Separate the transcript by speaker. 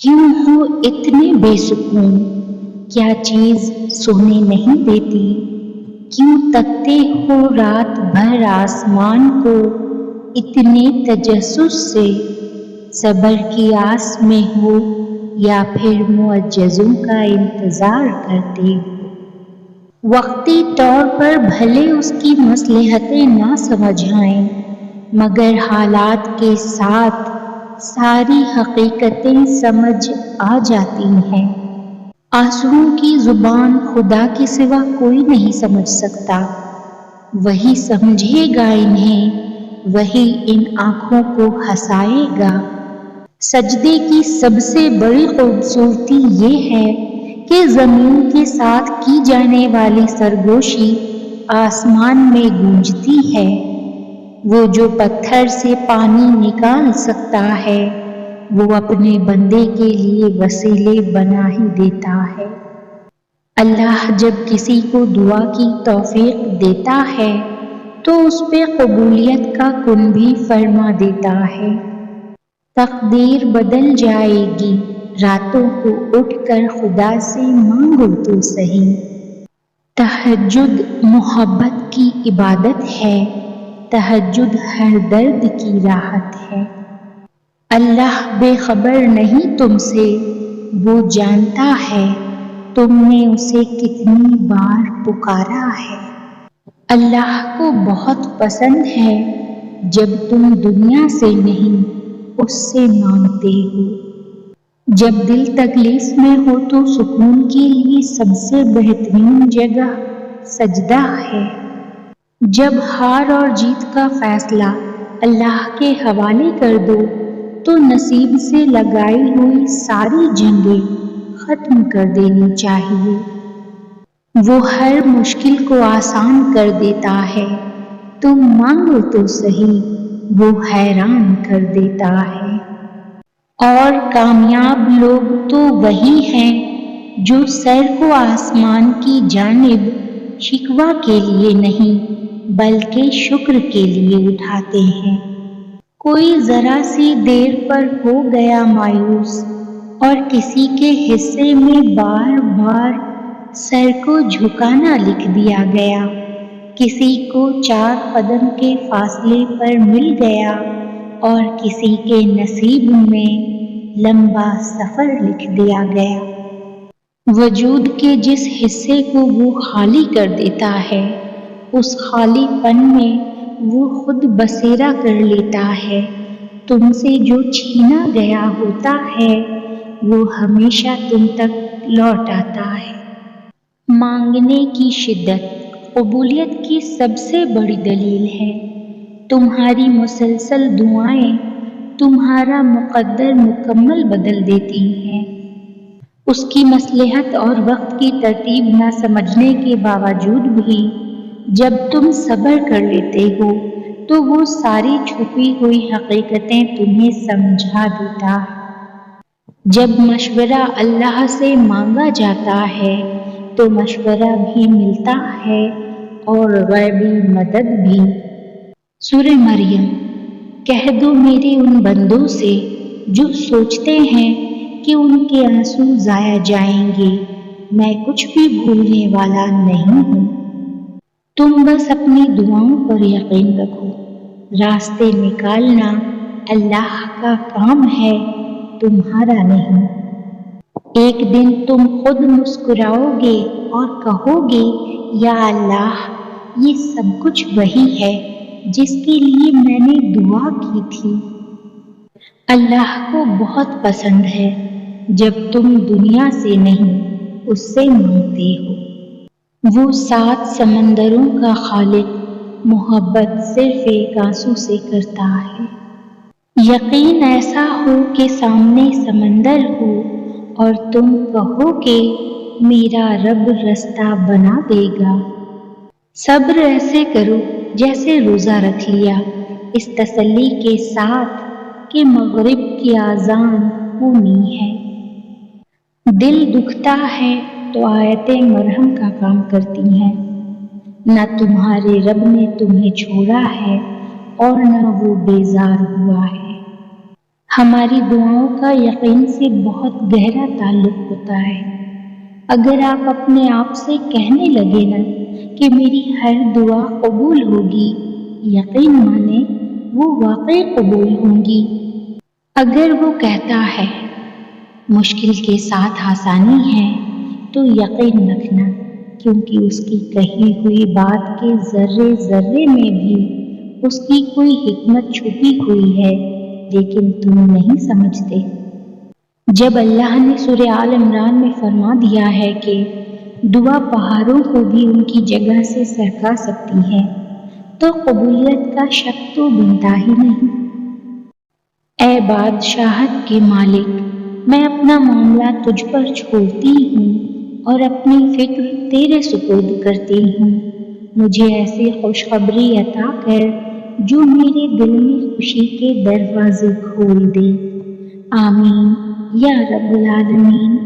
Speaker 1: کیوں ہو اتنے بے سکون؟ کیا چیز سونے نہیں دیتی؟ کیوں تکتے ہو رات بھر آسمان کو اتنے تجسس سے؟ صبر کی آس میں ہو یا پھر معجزوں کا انتظار کرتے ہو؟ وقتی طور پر بھلے اس کی مصلحتیں نہ سمجھ آئیں، مگر حالات کے ساتھ ساری حقیقتیں سمجھ آ جاتی ہیں۔ آنسوؤں کی زبان خدا کے سوا کوئی نہیں سمجھ سکتا، وہی سمجھے گا انہیں، وہی ان آنکھوں کو ہنسائے گا۔ سجدے کی سب سے بڑی خوبصورتی یہ ہے کہ زمین کے ساتھ کی جانے والی سرگوشی آسمان میں گونجتی ہے۔ وہ جو پتھر سے پانی نکال سکتا ہے، وہ اپنے بندے کے لیے وسیلے بنا ہی دیتا ہے۔ اللہ جب کسی کو دعا کی توفیق دیتا ہے تو اس پہ قبولیت کا کن بھی فرما دیتا ہے۔ تقدیر بدل جائے گی، راتوں کو اٹھ کر خدا سے مانگو تو صحیح۔ تہجد محبت کی عبادت ہے، تہجد ہر درد کی راحت ہے۔ اللہ بے خبر نہیں تم سے، وہ جانتا ہے تم نے اسے کتنی بار پکارا ہے۔ اللہ کو بہت پسند ہے جب تم دنیا سے نہیں اس سے مانگتے ہو۔ جب دل تکلیف میں ہو تو سکون کے لیے سب سے بہترین جگہ سجدہ ہے۔ جب ہار اور جیت کا فیصلہ اللہ کے حوالے کر دو تو نصیب سے لگائی ہوئی ساری جنگیں ختم کر دینی چاہیے۔ وہ ہر مشکل کو آسان کر دیتا ہے، تم مانگو تو صحیح، وہ حیران کر دیتا ہے۔ اور کامیاب لوگ تو وہی ہیں جو سر کو آسمان کی جانب شکوہ کے لیے نہیں بلکہ شکر کے لیے اٹھاتے ہیں۔ کوئی ذرا سی دیر پر ہو گیا مایوس اور کسی کے حصے میں بار بار سر کو جھکانا لکھ دیا گیا، کسی کو 4 قدم کے فاصلے پر مل گیا اور کسی کے نصیب میں لمبا سفر لکھ دیا گیا۔ وجود کے جس حصے کو وہ خالی کر دیتا ہے، اس خالی پن میں وہ خود بسیرا کر لیتا ہے۔ تم سے جو چھینا گیا ہوتا ہے وہ ہمیشہ تم تک لوٹ آتا ہے۔ مانگنے کی شدت قبولیت کی سب سے بڑی دلیل ہے۔ تمہاری مسلسل دعائیں تمہارا مقدر مکمل بدل دیتی ہیں۔ اس کی مصلحت اور وقت کی ترتیب نہ سمجھنے کے باوجود بھی جب تم صبر کر لیتے ہو تو وہ ساری چھپی ہوئی حقیقتیں تمہیں سمجھا دیتا ہے۔ جب مشورہ اللہ سے مانگا جاتا ہے تو مشورہ بھی ملتا ہے اور غیبی مدد بھی۔ سورہ مریم۔ کہہ دو میرے ان بندوں سے جو سوچتے ہیں کہ ان کے آنسو ضائع جائیں گے، میں کچھ بھی بھولنے والا نہیں ہوں۔ تم بس اپنی دعاؤں پر یقین رکھو، راستے نکالنا اللہ کا کام ہے، تمہارا نہیں۔ ایک دن تم خود مسکراؤ گے اور کہو گے یا اللہ، یہ سب کچھ وہی ہے جس کے لیے میں نے دعا کی تھی۔ اللہ کو بہت پسند ہے جب تم دنیا سے نہیں اس سے مانگتے ہو۔ وہ 7 سمندروں کا خالق محبت صرف ایک آنسو سے کرتا ہے۔ یقین ایسا ہو کہ سامنے سمندر ہو اور تم کہو کہ میرا رب رستہ بنا دے گا۔ صبر ایسے کرو جیسے روزہ رکھ لیا، اس تسلی کے ساتھ کہ مغرب کی اذان ہونی ہے۔ دل دکھتا ہے تو آیتیں مرہم کا کام کرتی ہیں۔ نہ تمہارے رب نے تمہیں چھوڑا ہے اور نہ وہ بیزار ہوا ہے۔ ہماری دعاؤں کا یقین سے بہت گہرا تعلق ہوتا ہے۔ اگر آپ اپنے آپ سے کہنے لگے نا کہ میری ہر دعا قبول ہوگی، یقین مانے وہ واقعی قبول ہوں گی۔ اگر وہ کہتا ہے مشکل کے ساتھ آسانی ہے، تو یقین رکھنا، کیونکہ اس کی کہی ہوئی بات کے ذرے ذرے میں بھی اس کی کوئی حکمت چھپی ہوئی ہے، لیکن تم نہیں سمجھتے۔ جب اللہ نے سورہ آل عمران میں فرما دیا ہے کہ دعا پہاڑوں کو بھی ان کی جگہ سے سرکا سکتی ہے، تو قبولیت کا شک تو بنتا ہی نہیں۔ اے بادشاہت کے مالک، میں اپنا معاملہ تجھ پر چھوڑتی ہوں اور اپنی فکر تیرے سپرد کرتی ہوں۔ مجھے ایسی خوشخبری عطا کر جو میرے دل میں خوشی کے دروازے کھول دے۔ آمین یا رب العالمین۔